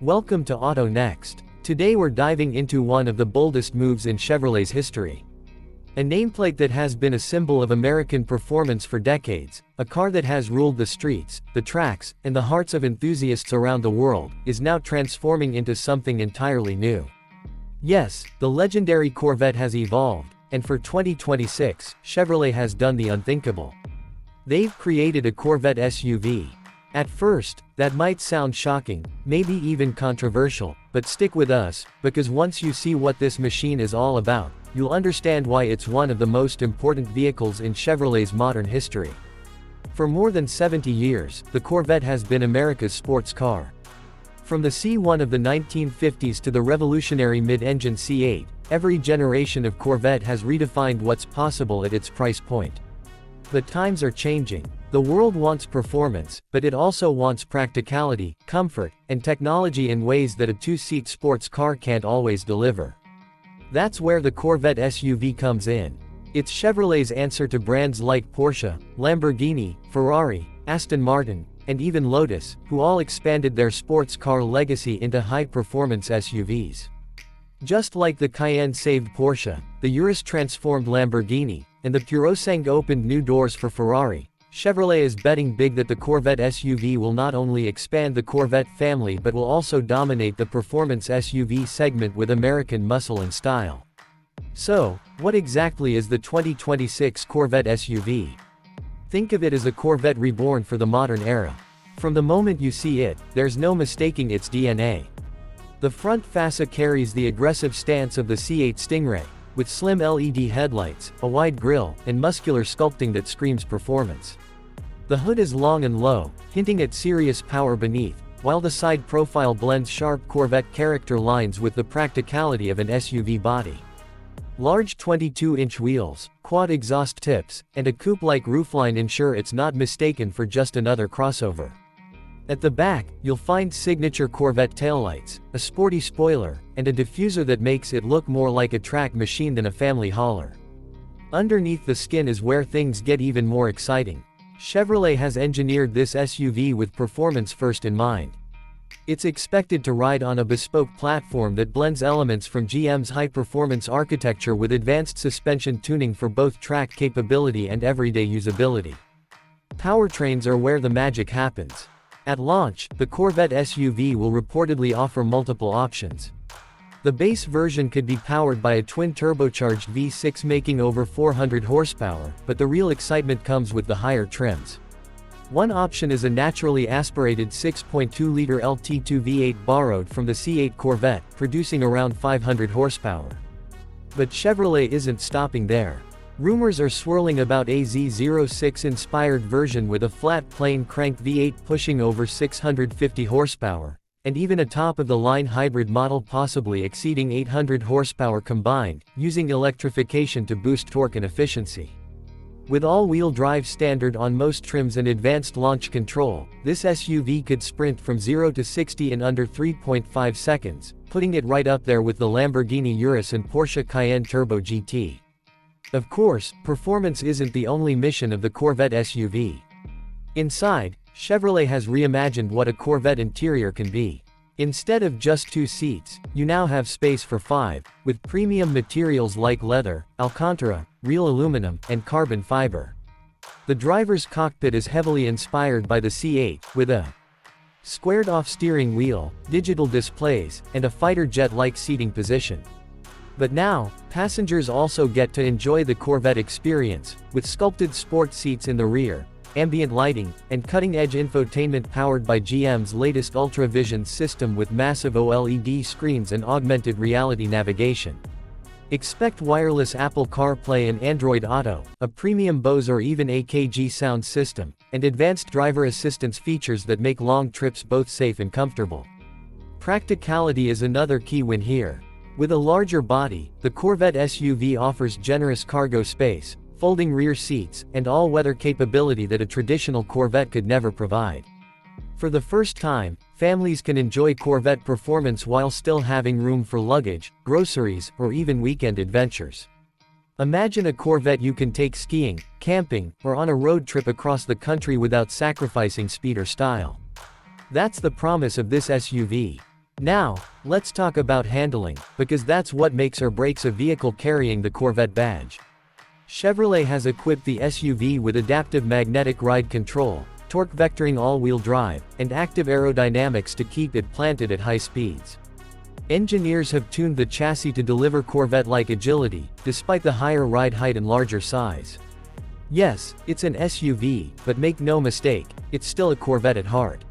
Welcome to Auto Next. Today we're diving into one of the boldest moves in Chevrolet's history. A nameplate that has been a symbol of American performance for decades, a car that has ruled the streets, the tracks, and the hearts of enthusiasts around the world, is now transforming into something entirely new. Yes, the legendary Corvette has evolved, and for 2026, Chevrolet has done the unthinkable. They've created a Corvette SUV. At first, that might sound shocking, maybe even controversial, but stick with us, because once you see what this machine is all about, you'll understand why it's one of the most important vehicles in Chevrolet's modern history. For more than 70 years, the Corvette has been America's sports car. From the C1 of the 1950s to the revolutionary mid-engine C8, every generation of Corvette has redefined what's possible at its price point. The times are changing. The world wants performance, but it also wants practicality, comfort, and technology in ways that a two-seat sports car can't always deliver. That's where the Corvette SUV comes in. It's Chevrolet's answer to brands like Porsche, Lamborghini, Ferrari, Aston Martin, and even Lotus, who all expanded their sports car legacy into high-performance SUVs. Just like the Cayenne saved Porsche, the Urus transformed Lamborghini, and the Purosangue opened new doors for Ferrari, Chevrolet is betting big that the Corvette SUV will not only expand the Corvette family but will also dominate the performance SUV segment with American muscle and style. So, what exactly is the 2026 Corvette SUV? Think of it as a Corvette reborn for the modern era. From the moment you see it, there's no mistaking its DNA. The front fascia carries the aggressive stance of the C8 Stingray, with slim LED headlights, a wide grille, and muscular sculpting that screams performance. The hood is long and low, hinting at serious power beneath, while the side profile blends sharp Corvette character lines with the practicality of an SUV body. Large 22-inch wheels, quad exhaust tips, and a coupe-like roofline ensure it's not mistaken for just another crossover. At the back, you'll find signature Corvette taillights, a sporty spoiler, and a diffuser that makes it look more like a track machine than a family hauler. Underneath the skin is where things get even more exciting. Chevrolet has engineered this SUV with performance first in mind. It's expected to ride on a bespoke platform that blends elements from GM's high-performance architecture with advanced suspension tuning for both track capability and everyday usability. Powertrains are where the magic happens. At launch, the Corvette SUV will reportedly offer multiple options. The base version could be powered by a twin-turbocharged V6 making over 400 horsepower, but the real excitement comes with the higher trims. One option is a naturally aspirated 6.2-liter LT2 V8 borrowed from the C8 Corvette, producing around 500 horsepower. But Chevrolet isn't stopping there. Rumors are swirling about a Z06-inspired version with a flat plane crank V8 pushing over 650 horsepower, and even a top-of-the-line hybrid model possibly exceeding 800 horsepower combined, using electrification to boost torque and efficiency. With all-wheel drive standard on most trims and advanced launch control, this SUV could sprint from 0 to 60 in under 3.5 seconds, putting it right up there with the Lamborghini Urus and Porsche Cayenne Turbo GT. Of course, performance isn't the only mission of the Corvette SUV. Inside, Chevrolet has reimagined what a Corvette interior can be. Instead of just 2 seats, you now have space for 5, with premium materials like leather, Alcantara, real aluminum, and carbon fiber. The driver's cockpit is heavily inspired by the C8, with a squared-off steering wheel, digital displays, and a fighter jet-like seating position. But now, passengers also get to enjoy the Corvette experience, with sculpted sport seats in the rear, ambient lighting, and cutting-edge infotainment powered by GM's latest UltraVision system with massive OLED screens and augmented reality navigation. Expect wireless Apple CarPlay and Android Auto, a premium Bose or even AKG sound system, and advanced driver assistance features that make long trips both safe and comfortable. Practicality is another key win here. With a larger body, the Corvette SUV offers generous cargo space, folding rear seats, and all-weather capability that a traditional Corvette could never provide. For the first time, families can enjoy Corvette performance while still having room for luggage, groceries, or even weekend adventures. Imagine a Corvette you can take skiing, camping, or on a road trip across the country without sacrificing speed or style. That's the promise of this SUV. Now, let's talk about handling, because that's what makes or breaks a vehicle carrying the Corvette badge. Chevrolet has equipped the SUV with adaptive magnetic ride control, torque vectoring all-wheel drive, and active aerodynamics to keep it planted at high speeds. Engineers have tuned the chassis to deliver Corvette-like agility, despite the higher ride height and larger size. Yes, it's an SUV, but make no mistake, it's still a Corvette at heart.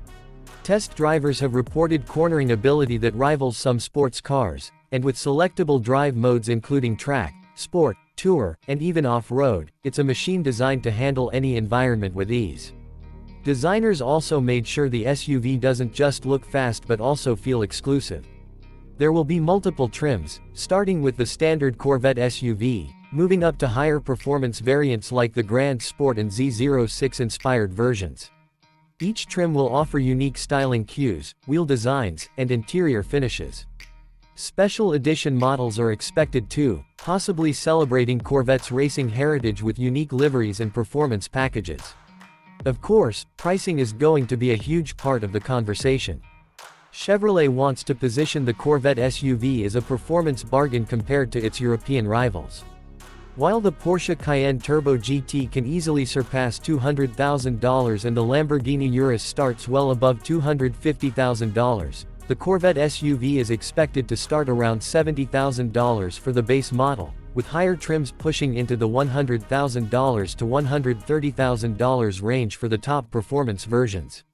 Test drivers have reported cornering ability that rivals some sports cars, and with selectable drive modes including track, sport, tour, and even off-road, it's a machine designed to handle any environment with ease. Designers also made sure the SUV doesn't just look fast but also feel exclusive. There will be multiple trims, starting with the standard Corvette SUV, moving up to higher performance variants like the Grand Sport and Z06 inspired versions. Each trim will offer unique styling cues, wheel designs, and interior finishes. Special edition models are expected too, possibly celebrating Corvette's racing heritage with unique liveries and performance packages. Of course, pricing is going to be a huge part of the conversation. Chevrolet wants to position the Corvette SUV as a performance bargain compared to its European rivals. While the Porsche Cayenne Turbo GT can easily surpass $200,000 and the Lamborghini Urus starts well above $250,000, the Corvette SUV is expected to start around $70,000 for the base model, with higher trims pushing into the $100,000 to $130,000 range for the top performance versions.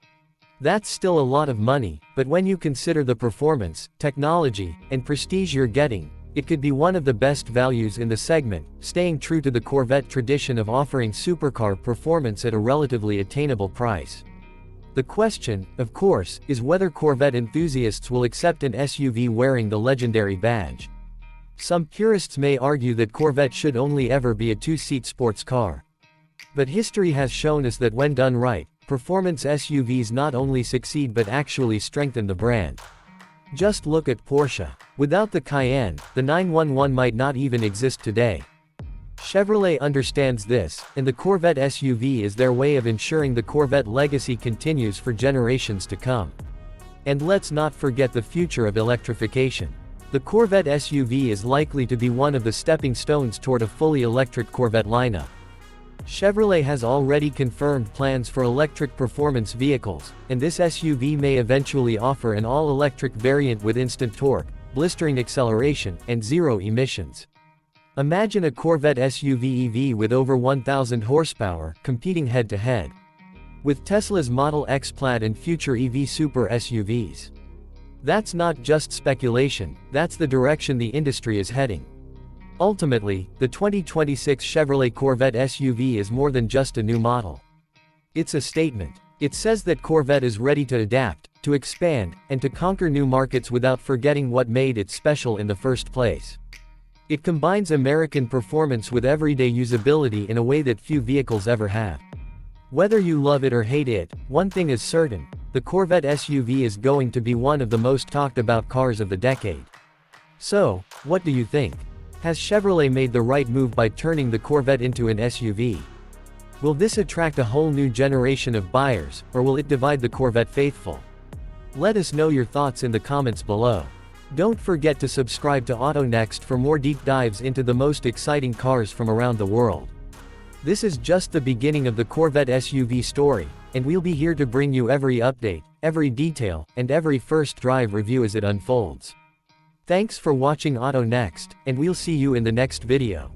That's still a lot of money, but when you consider the performance, technology, and prestige you're getting, it could be one of the best values in the segment, staying true to the Corvette tradition of offering supercar performance at a relatively attainable price. The question, of course, is whether Corvette enthusiasts will accept an SUV wearing the legendary badge. Some purists may argue that Corvette should only ever be a two-seat sports car. But history has shown us that when done right, performance SUVs not only succeed but actually strengthen the brand. Just look at Porsche. Without the Cayenne, the 911 might not even exist today. Chevrolet understands this, and the Corvette SUV is their way of ensuring the Corvette legacy continues for generations to come. And let's not forget the future of electrification. The Corvette SUV is likely to be one of the stepping stones toward a fully electric Corvette lineup. Chevrolet has already confirmed plans for electric performance vehicles, and this SUV may eventually offer an all-electric variant with instant torque, blistering acceleration, and zero emissions. Imagine a Corvette SUV EV with over 1,000 horsepower, competing head-to-head with Tesla's Model X Plaid and future EV super SUVs. That's not just speculation, that's the direction the industry is heading. Ultimately, the 2026 Chevrolet Corvette SUV is more than just a new model. It's a statement. It says that Corvette is ready to adapt, to expand, and to conquer new markets without forgetting what made it special in the first place. It combines American performance with everyday usability in a way that few vehicles ever have. Whether you love it or hate it, one thing is certain: the Corvette SUV is going to be one of the most talked about cars of the decade. So, what do you think? Has Chevrolet made the right move by turning the Corvette into an SUV? Will this attract a whole new generation of buyers, or will it divide the Corvette faithful? Let us know your thoughts in the comments below. Don't forget to subscribe to AutoNext for more deep dives into the most exciting cars from around the world. This is just the beginning of the Corvette SUV story, and we'll be here to bring you every update, every detail, and every first drive review as it unfolds. Thanks for watching AutoNext, and we'll see you in the next video.